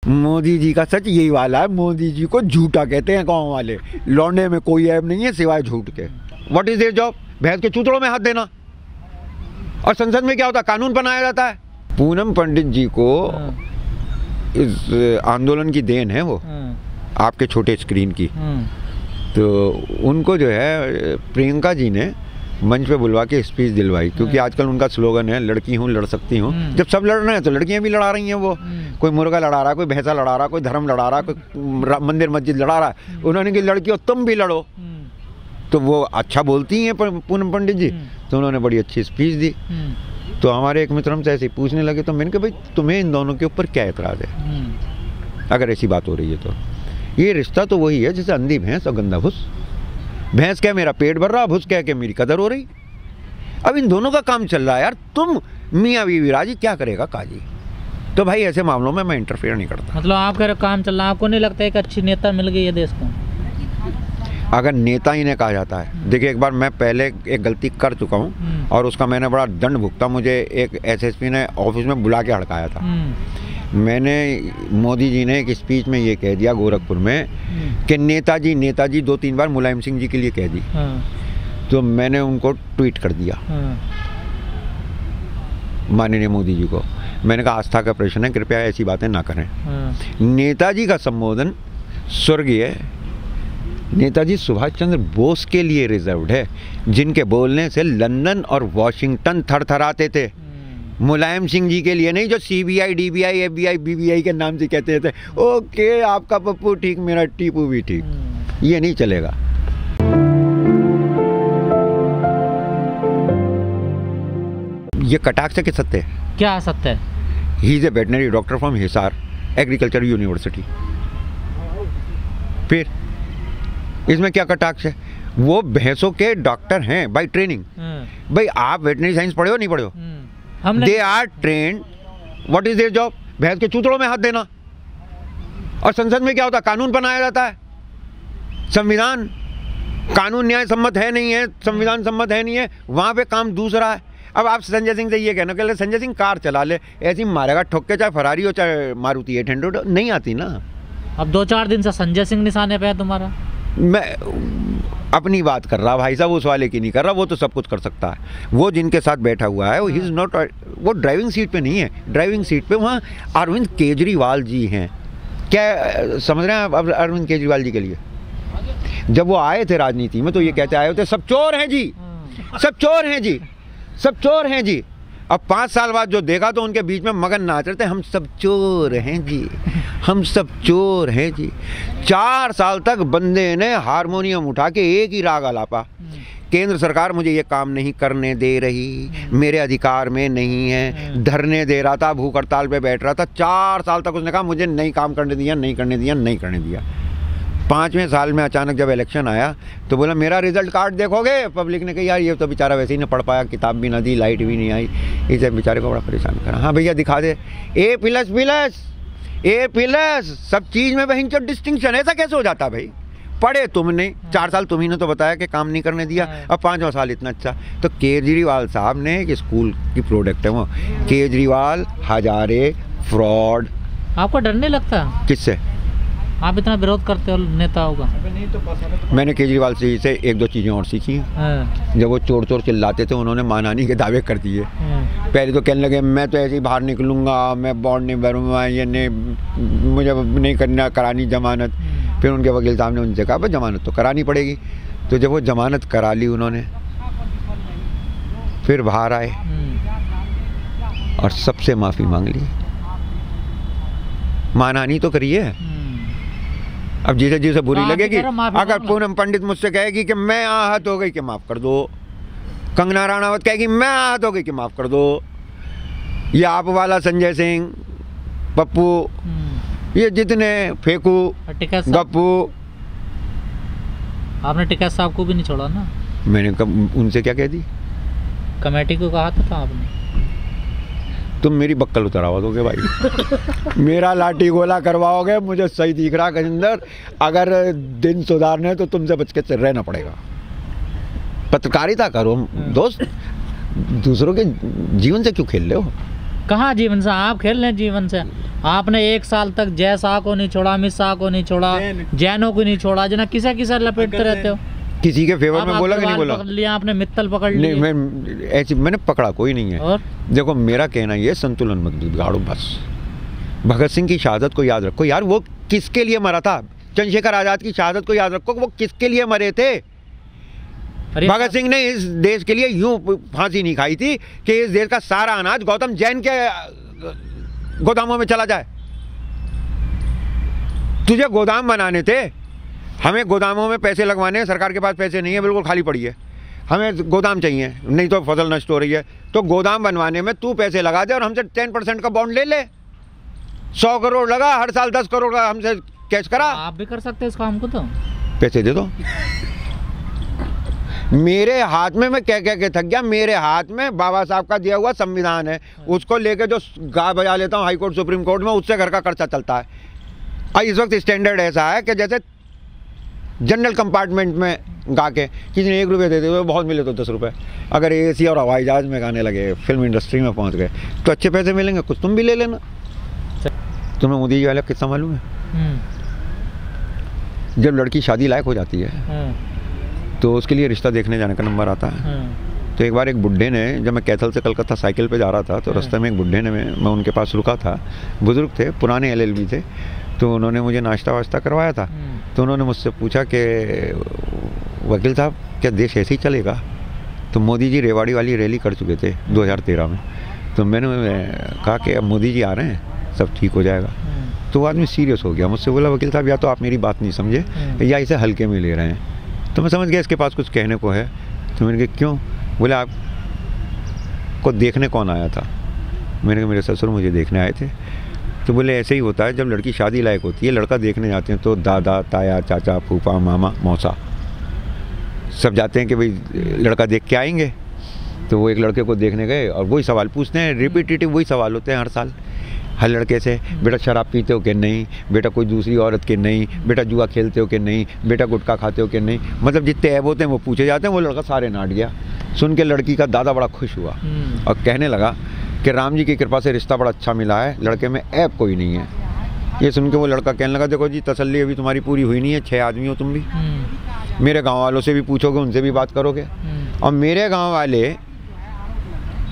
मोदी जी का सच यही वाला है, मोदी जी को झूठा कहते हैं गाँव वाले। लौंडे में कोई ऐब नहीं है सिवाय झूठ के। What is their job? भैंस के चूतड़ों में हाथ देना। और संसद में क्या होता है? कानून बनाया जाता है। पूनम पंडित जी को इस आंदोलन की देन है वो, आपके छोटे स्क्रीन की। तो उनको जो है प्रियंका जी ने मंच पे बुलवा के स्पीच दिलवाई, क्योंकि आजकल उनका स्लोगन है लड़की हूँ लड़ सकती हूँ। जब सब लड़ रहे हैं तो लड़कियां भी लड़ा रही हैं। वो कोई मुर्गा लड़ा रहा है, कोई भैंसा लड़ा रहा है, कोई धर्म लड़ा रहा है, कोई मंदिर मस्जिद लड़ा रहा है। उन्होंने कि लड़कियों तुम भी लड़ो। तो वो अच्छा बोलती हैं पूनम पंडित जी, तो उन्होंने बड़ी अच्छी स्पीच दी। तो हमारे एक मित्र हमसे ऐसे ही पूछने लगे, तो मैंने कहा भाई तुम्हें इन दोनों के ऊपर क्या एतराज़ है अगर ऐसी बात हो रही है तो? ये रिश्ता तो वही है जैसे अंधी भैंस और गंदा भूस। भैंस क्या मेरा पेट भर रहा, भूस क्या कि मेरी कदर हो रही। अब इन दोनों का काम चल रहा है यार, तुम मियाँ बीवी राजी, क्या करेगा काजी। तो भाई ऐसे मामलों में मैं इंटरफेयर नहीं करता। मतलब आपका काम चल रहा है, आपको नहीं लगता एक अच्छी नेता मिल गई है देश को? अगर नेता ही ने कहा जाता है, देखिए एक बार मैं पहले एक गलती कर चुका हूँ और उसका मैंने बड़ा दंड भुगता। मुझे एक एसएसपी ने ऑफिस में बुला के हड़काया था। मैंने मोदी जी ने एक स्पीच में ये कह दिया गोरखपुर में कि नेताजी नेताजी 2-3 बार मुलायम सिंह जी के लिए कह दी। तो मैंने उनको ट्वीट कर दिया माननीय मोदी जी को। मैंने कहा आस्था का प्रश्न है, कृपया ऐसी बातें ना करें। नेताजी का संबोधन स्वर्गीय नेताजी सुभाष चंद्र बोस के लिए रिजर्व्ड है, जिनके बोलने से लंदन और वॉशिंगटन थरथराते थे। मुलायम सिंह जी के लिए नहीं, जो सीबीआई डीबीआई एफबीआई बीबीआई के नाम से कहते थे ओके आपका पप्पू ठीक मेरा टीपू भी ठीक। ये नहीं चलेगा। ये कटाक्ष के सत्य है। क्या सत्य है? He is a veterinary doctor from Hisar agriculture university. फिर इसमें क्या कटाक्ष है? वो भैंसों के डॉक्टर हैं बाय ट्रेनिंग। भाई आप वेटनरी साइंस पढ़े हो नहीं पढ़े हो? They are trained. What is their job? भैंस के चूतड़ों में हाथ देना। और संसद में क्या होता है? कानून बनाया जाता है। संविधान कानून न्याय सम्मत है नहीं है, संविधान सम्मत है नहीं है, वहां पे काम दूसरा है। अब आप संजय सिंह से ये कहना कि संजय सिंह कार चला ले, ऐसी मारेगा ठोक के, चाहे फरारी हो चाहे मारुति 800, नहीं आती ना। अब 2-4 दिन से संजय सिंह निशाने पे है तुम्हारा। मैं अपनी बात कर रहा भाई साहब, उस वाले की नहीं कर रहा। वो तो सब कुछ कर सकता है। वो जिनके साथ बैठा हुआ है वो ही इज नॉट, वो ड्राइविंग सीट पे नहीं है। ड्राइविंग सीट पे वहाँ अरविंद केजरीवाल जी हैं। क्या समझ रहे हैं आप अरविंद केजरीवाल जी के लिए? जब वो आए थे राजनीति में तो ये कहते आए होते सब चोर हैं जी, सब चोर हैं जी, सब चोर हैं जी। अब 5 साल बाद जो देखा तो उनके बीच में मगन नाच रहे थे, हम सब चोर हैं जी, हम सब चोर हैं जी। 4 साल तक बंदे ने हारमोनियम उठा के एक ही राग आलापा, केंद्र सरकार मुझे ये काम नहीं करने दे रही, मेरे अधिकार में नहीं है। धरने दे रहा था, भूख हड़ताल पे बैठ रहा था। 4 साल तक उसने कहा मुझे नहीं काम करने दिया, नहीं करने दिया, नहीं करने दिया। 5वें साल में अचानक जब इलेक्शन आया तो बोला मेरा रिजल्ट कार्ड देखोगे? पब्लिक ने कहा यार ये तो बेचारा वैसे ही नहीं पढ़ पाया, किताब भी ना दी, लाइट भी नहीं आई, इसे बेचारे को बड़ा परेशान करा। हाँ भैया दिखा दे, A++, सब चीज़ में बहन चो डिस्टिंक्शन। ऐसा कैसे हो जाता भाई? पढ़े तुमने, 4 साल तुम्ही ने तो बताया कि काम नहीं करने दिया, अब 5वां साल इतना अच्छा। तो केजरीवाल साहब ने एक स्कूल की प्रोडक्ट है वो, केजरीवाल हजारे फ्रॉड। आपको डर नहीं लगता? किससे? आप इतना विरोध करते हो नेताओं का। मैंने केजरीवाल से 1-2 चीज़ें और सीखी। जब वो चोर चोर चिल्लाते थे उन्होंने मानहानि के दावे कर दिए। पहले तो कहने लगे मैं तो ऐसे ही बाहर निकलूंगा, मैं बॉन्ड नहीं भरूंगा, ये नहीं, मुझे नहीं करना करानी जमानत। फिर उनके वकील साहब ने उनसे कहा भाई जमानत तो करानी पड़ेगी। तो जब वो जमानत करा ली उन्होंने, फिर बाहर आए और सबसे माफ़ी मांग ली। मानहानि तो करिए। अब जिसे जिसे बुरी लगेगी, अगर पूनम पंडित मुझसे कहेगी कि मैं आहत हो गई कि माफ़ कर दो, कंगना राणावत कहेगी मैं आहत हो गई कि माफ़ कर दो, ये आप वाला संजय सिंह, पप्पू, ये जितने फेंकू गप्पू। आपने टिकैत साहब को भी नहीं छोड़ा ना? मैंने उनसे क्या कह दी? कमेटी को कहा था आपने तुम मेरी बक्कल उतरवा दोगे भाई मेरा लाठी गोला करवाओगे, मुझे सही दिख रहा गजिंदर। अगर दिन सुधारने तो तुमसे बच के रहना पड़ेगा। पत्रकारिता करो दोस्त, दूसरों के जीवन से क्यों खेल रहे हो? कहाँ जीवन से आप खेल रहे हैं जीवन से। आपने 1 साल तक जय शाह को नहीं छोड़ा, अमित शाह को नहीं छोड़ा, जैनों को नहीं छोड़ा, जना किसा किसा लपेटते रहते हो। किसी के फेवर में बोला कि नहीं बोला? पकड़ लिया आपने, मित्तल पकड़ लिया। नहीं, मैं ऐसी मैंने पकड़ा कोई नहीं है। और देखो मेरा कहना ये, संतुलन मत बिगाड़ो बस। भगत सिंह की शहादत को याद रखो यार, वो किसके लिए मरा था? चंद्रशेखर आजाद की शहादत को याद रखो, वो किसके लिए मरे थे? भगत सिंह ने इस देश के लिए यूं फांसी नहीं खाई थी कि इस देश का सारा अनाज गौतम जैन के गोदामों में चला जाए। तुझे गोदाम बनाने थे, हमें गोदामों में पैसे लगवाने हैं, सरकार के पास पैसे नहीं है, बिल्कुल खाली पड़ी है, हमें गोदाम चाहिए, नहीं तो फसल नष्ट हो रही है। तो गोदाम बनवाने में तू पैसे लगा दे और हमसे 10% का बॉन्ड ले ले। 100 करोड़ लगा, हर साल 10 करोड़ का हमसे कैश करा। आप भी कर सकते हैं इस काम को, तो पैसे दे दो। मेरे हाथ में, मैं कह के थक गया, मेरे हाथ में बाबा साहब का दिया हुआ संविधान है, उसको लेके जो गा बजा लेता हूँ हाई कोर्ट सुप्रीम कोर्ट में, उससे घर का खर्चा चलता है। और इस वक्त स्टैंडर्ड ऐसा है कि जैसे जनरल कंपार्टमेंट में गा के किसी ने 1 रुपये दे दिए, बहुत मिले तो 10 रुपये। अगर एसी और हवाई जहाज में गाने लगे, फिल्म इंडस्ट्री में पहुंच गए, तो अच्छे पैसे मिलेंगे, कुछ तुम भी ले लेना। तुम्हें मोदी जी वाला किस्सा मालूम है? जब लड़की शादी लायक हो जाती है तो उसके लिए रिश्ता देखने जाने का नंबर आता है। तो एक बार एक बुड्ढे ने, जब मैं कैथल से कलकत्ता साइकिल पे जा रहा था, तो रास्ते में एक बुड्ढे ने, मैं उनके पास रुका था, बुजुर्ग थे, पुराने LLB थे, तो उन्होंने मुझे नाश्ता वाश्ता करवाया था। तो उन्होंने मुझसे पूछा कि वकील साहब क्या देश ऐसे ही चलेगा? तो मोदी जी रेवाड़ी वाली रैली कर चुके थे 2013 में। तो मैंने कहा कि अब मोदी जी आ रहे हैं, सब ठीक हो जाएगा। तो वो आदमी सीरियस हो गया, मुझसे बोला वकील साहब या तो आप मेरी बात नहीं समझे या इसे हल्के में ले रहे हैं। तो मैं समझ गया इसके पास कुछ कहने को है। तो मैंने कहा क्यों? बोले आप को देखने कौन आया था? मैंने कहा मेरे ससुर मुझे देखने आए थे। तो बोले ऐसे ही होता है, जब लड़की शादी लायक होती है, लड़का देखने जाते हैं तो दादा, ताया, चाचा, फूफा, मामा, मौसा सब जाते हैं कि भाई लड़का देख के आएंगे। तो वो एक लड़के को देखने गए और वही सवाल पूछते हैं, रिपीटेटिव वही सवाल होते हैं हर साल हर लड़के से। बेटा शराब पीते हो कि नहीं? बेटा कोई दूसरी औरत के नहीं? बेटा जुआ खेलते हो कि नहीं? बेटा गुटखा खाते हो कि नहीं? मतलब जितने ऐब होते हैं वो पूछे जाते हैं। वो लड़का सारे नाट गया। सुन के लड़की का दादा बड़ा खुश हुआ और कहने लगा कि राम जी की कृपा से रिश्ता बड़ा अच्छा मिला है, लड़के में ऐब कोई नहीं है। ये सुन के वो लड़का कहने लगा देखो जी, तसल्ली अभी तुम्हारी पूरी हुई नहीं है, 6 आदमी हो तुम भी, मेरे गाँव वालों से भी पूछोगे, उनसे भी बात करोगे, और मेरे गाँव वाले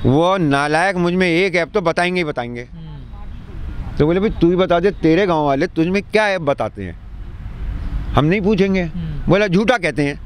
वो नालायक मुझ में एक ऐब तो बताएंगे ही बताएंगे। तो बोले भाई तू ही बता दे, तेरे गांव वाले तुझ में क्या ऐब बताते हैं, हम नहीं पूछेंगे। बोला झूठा कहते हैं।